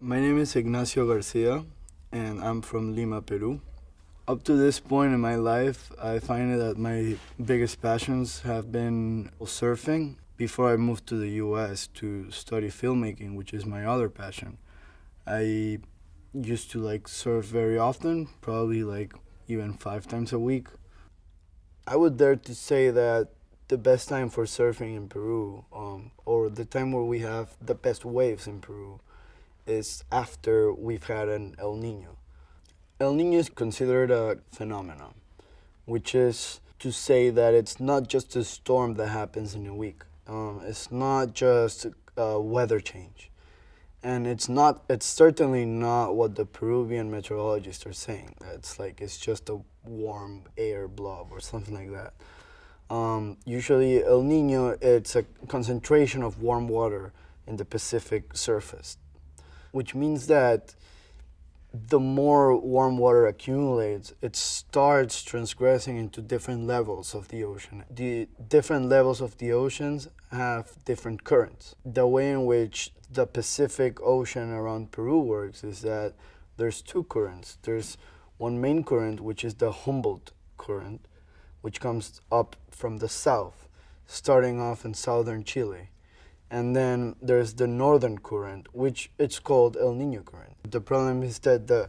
My name is Ignacio Garcia, and I'm from Lima, Peru. Up to this point in my life, I find that my biggest passions have been surfing before I moved to the US to study filmmaking, which is my other passion. I used to surf very often, probably even 5 times a week. I would dare to say that the best time for surfing in Peru, or the time where we have the best waves in Peru, is after we've had an El Nino. El Nino is considered a phenomenon, which is to say that it's not just a storm that happens in a week. It's not just a weather change. And it's certainly not what the Peruvian meteorologists are saying. It's just a warm air blob or something like that. Usually El Nino, it's a concentration of warm water in the Pacific surface, which means that the more warm water accumulates, it starts transgressing into different levels of the ocean. The different levels of the oceans have different currents. The way in which the Pacific Ocean around Peru works is that there's two currents. There's one main current, which is the Humboldt current, which comes up from the south, starting off in southern Chile. And then there's the northern current, which it's called El Nino current. The problem is that the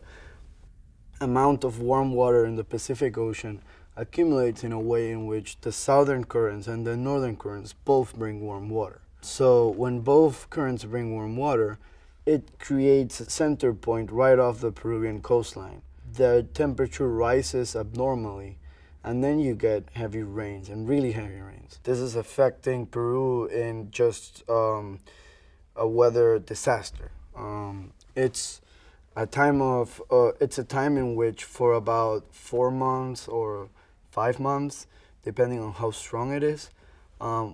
amount of warm water in the Pacific Ocean accumulates in a way in which the southern currents and the northern currents both bring warm water. So when both currents bring warm water, it creates a center point right off the Peruvian coastline. The temperature rises abnormally, and then you get heavy rains, and really heavy rains. This is affecting Peru in just a weather disaster. It's a time in which for about 4 months or 5 months, depending on how strong it is,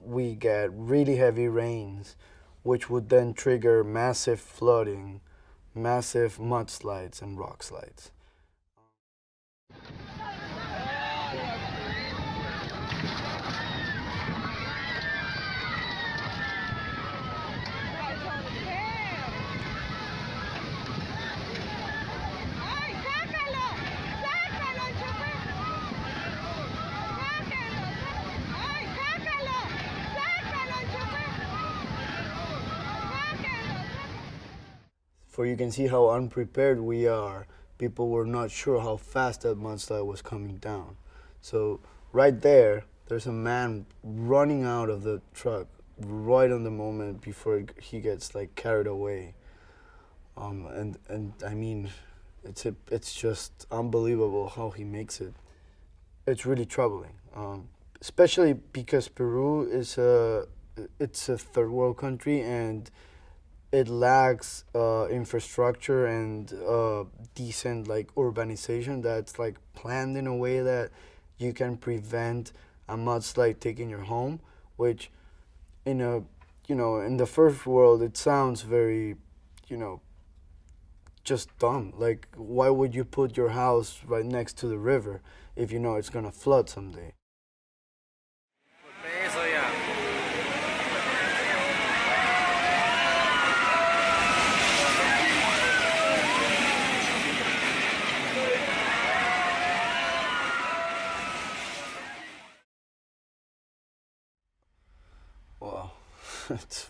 we get really heavy rains, which would then trigger massive flooding, massive mudslides, and rock slides. For you can see how unprepared we are. People were not sure how fast that mudslide was coming down. So right there's a man running out of the truck right on the moment before he gets carried away. And I mean, it's just unbelievable how he makes it. It's really troubling, especially because Peru is it's a third world country, and it lacks infrastructure and decent urbanization that's planned in a way that you can prevent a mudslide taking your home, which in the first world it sounds very just dumb. Why would you put your house right next to the river if you know it's gonna flood someday? Wow, it's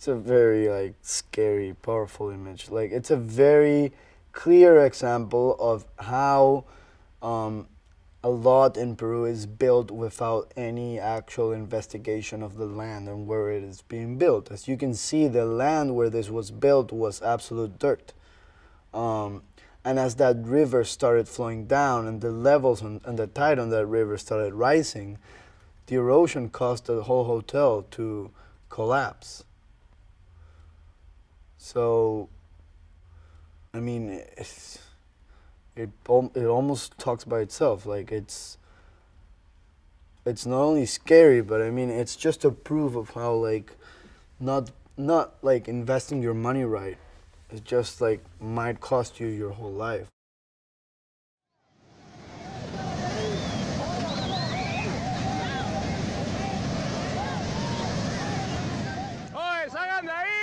a very scary, powerful image. It's a very clear example of how a lot in Peru is built without any actual investigation of the land and where it is being built. As you can see, the land where this was built was absolute dirt. And as that river started flowing down and the levels and the tide on that river started rising, the erosion caused the whole hotel to collapse. So, I mean, it almost talks by itself. It's not only scary, but I mean, it's just a proof of how not investing your money right. It just might cost you your whole life. ¡Salgan de ahí!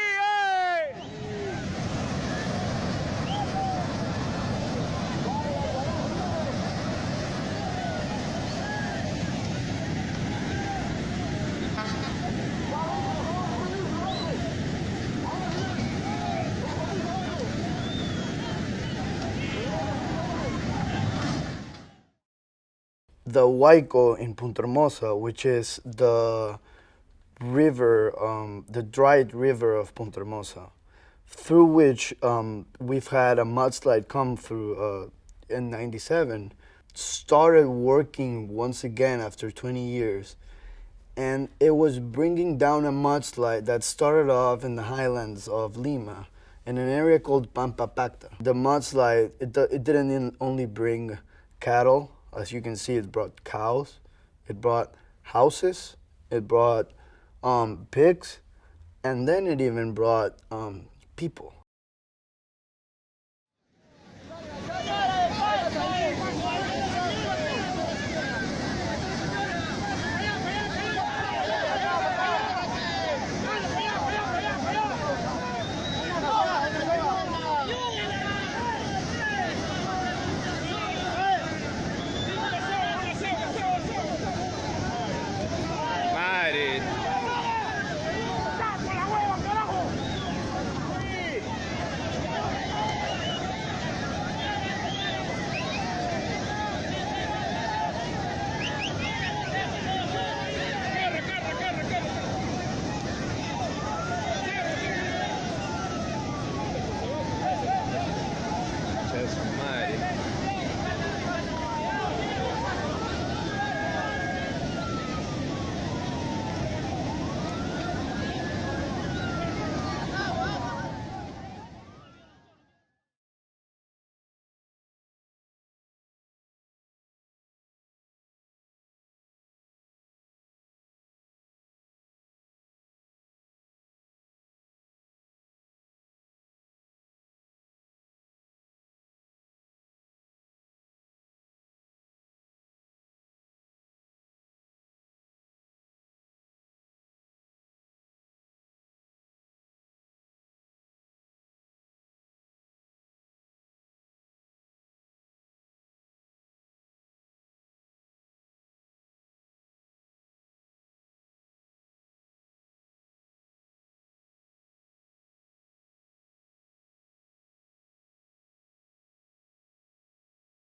the Huayco in Punta Hermosa, which is the river, the dried river of Punta Hermosa, through which we've had a mudslide come through in '97, started working once again after 20 years. And it was bringing down a mudslide that started off in the highlands of Lima in an area called Pampa Pacta. The mudslide, it didn't only bring cattle. As you can see, it brought cows, it brought houses, it brought pigs, and then it even brought people.